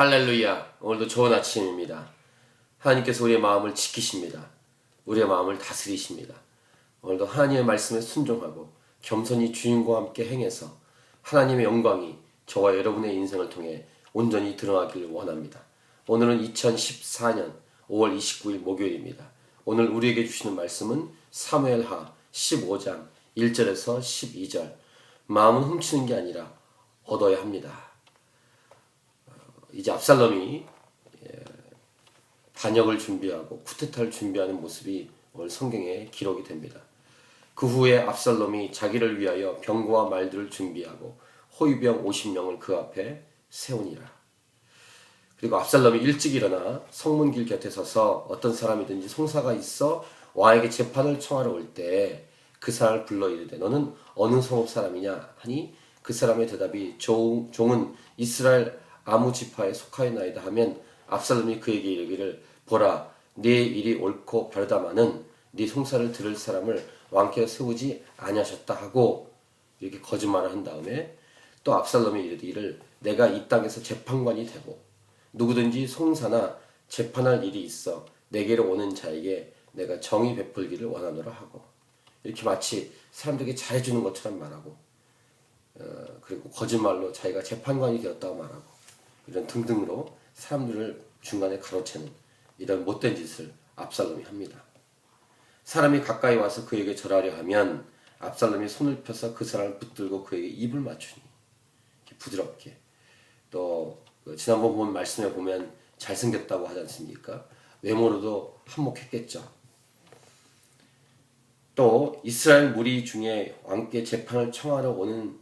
할렐루야. 오늘도 좋은 아침입니다. 하나님께서 우리의 마음을 지키십니다. 우리의 마음을 다스리십니다. 오늘도 하나님의 말씀에 순종하고 겸손히 주님과 함께 행해서 하나님의 영광이 저와 여러분의 인생을 통해 온전히 드러나기를 원합니다. 오늘은 2014년 5월 29일 목요일입니다. 오늘 우리에게 주시는 말씀은 사무엘하 15장 1절에서 12절. 마음은 훔치는 게 아니라 얻어야 합니다. 이제 압살롬이 반역을 준비하고 쿠데타를 준비하는 모습이 오늘 성경에 기록이 됩니다. 그 후에 압살롬이 자기를 위하여 병거와 말들을 준비하고 호위병 50명을 그 앞에 세우니라. 그리고 압살롬이 일찍 일어나 성문길 곁에 서서 어떤 사람이든지 송사가 있어 왕에게 재판을 청하러 올 때 그 사람을 불러 이르되 너는 어느 성읍 사람이냐 하니 그 사람의 대답이 종은 이스라엘 아무 지파에 속하였나이다 하면 압살롬이 그에게 이르기를 보라 네 일이 옳고 바르다마는 네 송사를 들을 사람을 왕께 세우지 아니하셨다 하고 이렇게 거짓말을 한 다음에 또 압살롬이 이르기를 내가 이 땅에서 재판관이 되고 누구든지 송사나 재판할 일이 있어 내게로 오는 자에게 내가 정의 베풀기를 원하노라 하고 이렇게 마치 사람들에게 잘해주는 것처럼 말하고 그리고 거짓말로 자기가 재판관이 되었다고 말하고 이런 등등으로 사람들을 중간에 가로채는 이런 못된 짓을 압살롬이 합니다. 사람이 가까이 와서 그에게 절하려 하면 압살롬이 손을 펴서 그 사람을 붙들고 그에게 입을 맞추니 이렇게 부드럽게 또 지난번 본 말씀에 보면 잘생겼다고 하지 않습니까? 외모로도 한몫했겠죠. 또 이스라엘 무리 중에 왕께 재판을 청하러 오는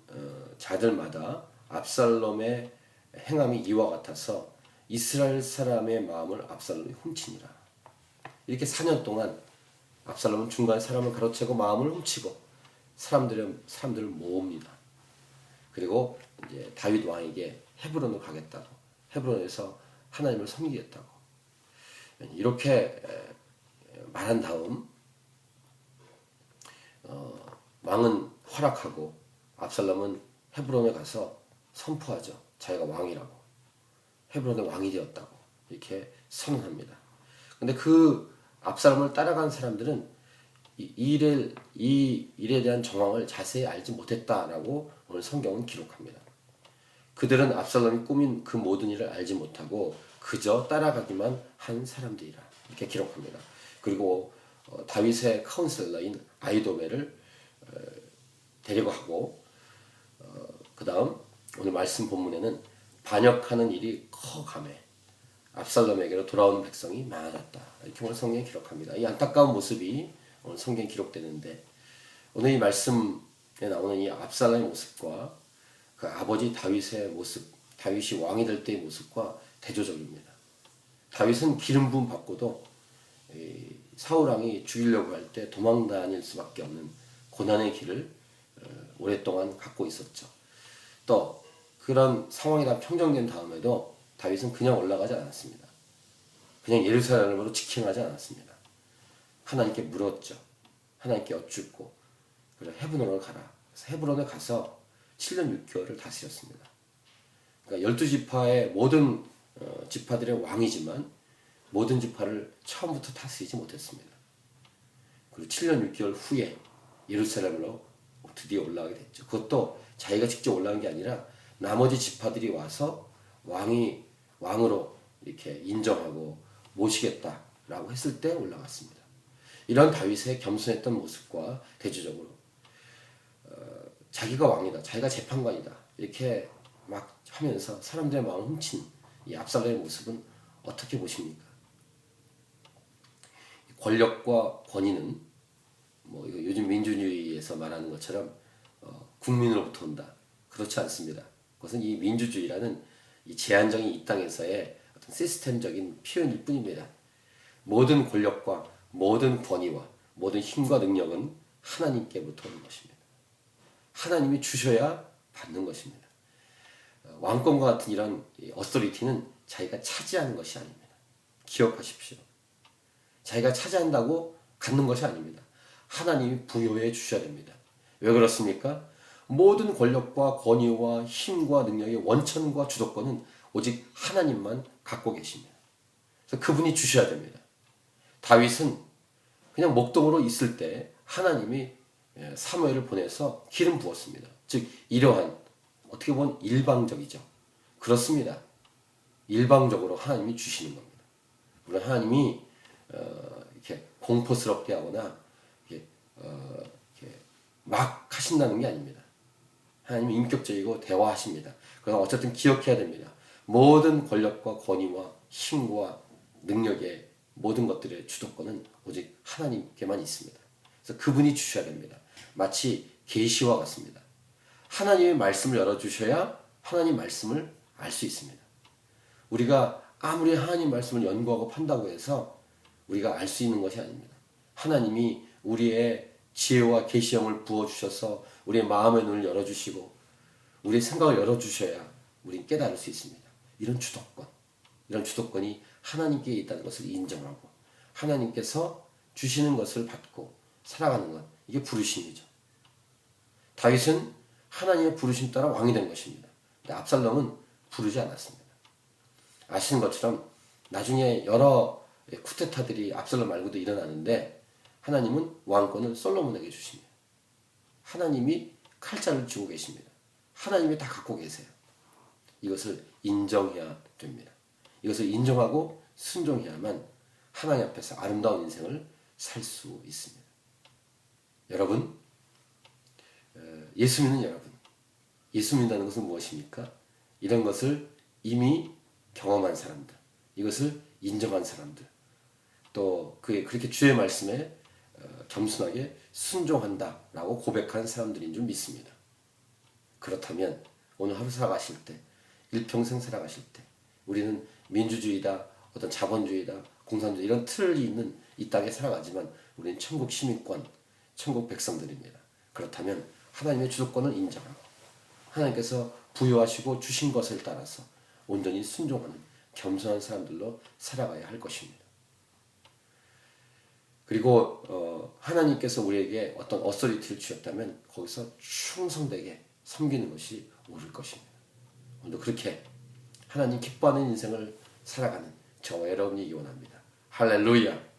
자들마다 압살롬의 행함이 이와 같아서 이스라엘 사람의 마음을 압살롬이 훔치니라. 이렇게 4년 동안 압살롬은 중간에 사람을 가로채고 마음을 훔치고 사람들을 모읍니다. 그리고 이제 다윗 왕에게 헤브론을 가겠다고, 헤브론에서 하나님을 섬기겠다고 이렇게 말한 다음 왕은 허락하고 압살롬은 헤브론에 가서 선포하죠. 자기가 왕이라고. 헤브론의 왕이 되었다고 이렇게 선언합니다. 근데 그 압살롬을 따라간 사람들은 이 일에 대한 정황을 자세히 알지 못했다라고 오늘 성경은 기록합니다. 그들은 압살롬이 꾸민 그 모든 일을 알지 못하고 그저 따라가기만 한 사람들이라 이렇게 기록합니다. 그리고 다윗의 카운셀러인 아히도벨을 데리고 하고 그 다음 오늘 말씀 본문에는 반역하는 일이 커가매 압살롬에게로 돌아오는 백성이 많아졌다. 이렇게 오늘 성경에 기록합니다. 이 안타까운 모습이 오늘 성경에 기록되는데 오늘 이 말씀에 나오는 이 압살롬의 모습과 그 아버지 다윗의 모습, 다윗이 왕이 될 때의 모습과 대조적입니다. 다윗은 기름 부음 받고도 사울 왕이 죽이려고 할 때 도망 다닐 수밖에 없는 고난의 길을 오랫동안 갖고 있었죠. 또 그런 상황이 다 평정된 다음에도 다윗은 그냥 올라가지 않았습니다. 그냥 예루살렘으로 직행하지 않았습니다. 하나님께 물었죠. 하나님께 여쭙고 그래 헤브론으로 가라. 그래서 헤브론에 가서 7년 6개월을 다스렸습니다. 그러니까 12지파의 모든 지파들의 왕이지만 모든 지파를 처음부터 다스리지 못했습니다. 그리고 7년 6개월 후에 예루살렘으로 드디어 올라가게 됐죠. 그것도 자기가 직접 올라간 게 아니라 나머지 지파들이 와서 왕으로 이렇게 인정하고 모시겠다라고 했을 때 올라갔습니다. 이런 다윗의 겸손했던 모습과 대조적으로 자기가 왕이다, 자기가 재판관이다 이렇게 막 하면서 사람들의 마음을 훔친 이 압살롬의 모습은 어떻게 보십니까? 권력과 권위는 뭐 요즘 민주주의에서 말하는 것처럼 국민으로부터 온다. 그렇지 않습니다. 그것은 이 민주주의라는 이 제한적인 이 땅에서의 어떤 시스템적인 표현일 뿐입니다. 모든 권력과 모든 권위와 모든 힘과 능력은 하나님께부터 오는 것입니다. 하나님이 주셔야 받는 것입니다. 왕권과 같은 이런 어서리티는 자기가 차지하는 것이 아닙니다. 기억하십시오. 자기가 차지한다고 갖는 것이 아닙니다. 하나님이 부여해 주셔야 됩니다. 왜 그렇습니까? 모든 권력과 권위와 힘과 능력의 원천과 주도권은 오직 하나님만 갖고 계십니다. 그래서 그분이 주셔야 됩니다. 다윗은 그냥 목동으로 있을 때 하나님이 사무엘을 보내서 기름 부었습니다. 즉 이러한 어떻게 보면 일방적이죠. 그렇습니다. 일방적으로 하나님이 주시는 겁니다. 물론 하나님이 이렇게 공포스럽게 하거나 이렇게 막 하신다는 게 아닙니다. 하나님이 인격적이고 대화하십니다. 그러나 어쨌든 기억해야 됩니다. 모든 권력과 권위와 힘과 능력의 모든 것들의 주도권은 오직 하나님께만 있습니다. 그래서 그분이 주셔야 됩니다. 마치 계시와 같습니다. 하나님의 말씀을 열어주셔야 하나님 말씀을 알 수 있습니다. 우리가 아무리 하나님 말씀을 연구하고 판다고 해서 우리가 알 수 있는 것이 아닙니다. 하나님이 우리의 지혜와 계시형을 부어주셔서 우리의 마음의 눈을 열어주시고 우리의 생각을 열어주셔야 우리는 깨달을 수 있습니다. 이런 주도권이 하나님께 있다는 것을 인정하고 하나님께서 주시는 것을 받고 살아가는 것, 이게 부르심이죠. 다윗은 하나님의 부르심 따라 왕이 된 것입니다. 근데 압살롬은 부르지 않았습니다. 아시는 것처럼 나중에 여러 쿠데타들이 압살롬 말고도 일어나는데 하나님은 왕권을 솔로몬에게 주십니다. 하나님이 칼자를 쥐고 계십니다. 하나님이 다 갖고 계세요. 이것을 인정해야 됩니다. 이것을 인정하고 순종해야만 하나님 앞에서 아름다운 인생을 살 수 있습니다. 여러분, 예수 믿는 여러분, 예수 믿는다는 것은 무엇입니까? 이런 것을 이미 경험한 사람들, 이것을 인정한 사람들, 또 그렇게 주의 말씀에 겸손하게 순종한다라고 고백한 사람들인 줄 믿습니다. 그렇다면 오늘 하루 살아가실 때, 일평생 살아가실 때 우리는 민주주의다, 어떤 자본주의다, 공산주의 이런 틀이 있는 이 땅에 살아가지만 우리는 천국 시민권, 천국 백성들입니다. 그렇다면 하나님의 주도권을 인정하고 하나님께서 부여하시고 주신 것을 따라서 온전히 순종하는 겸손한 사람들로 살아가야 할 것입니다. 그리고 하나님께서 우리에게 어떤 어서리티를 주셨다면 거기서 충성되게 섬기는 것이 옳을 것입니다. 오늘도 그렇게 하나님 기뻐하는 인생을 살아가는 저와 여러분이 원합니다. 할렐루야!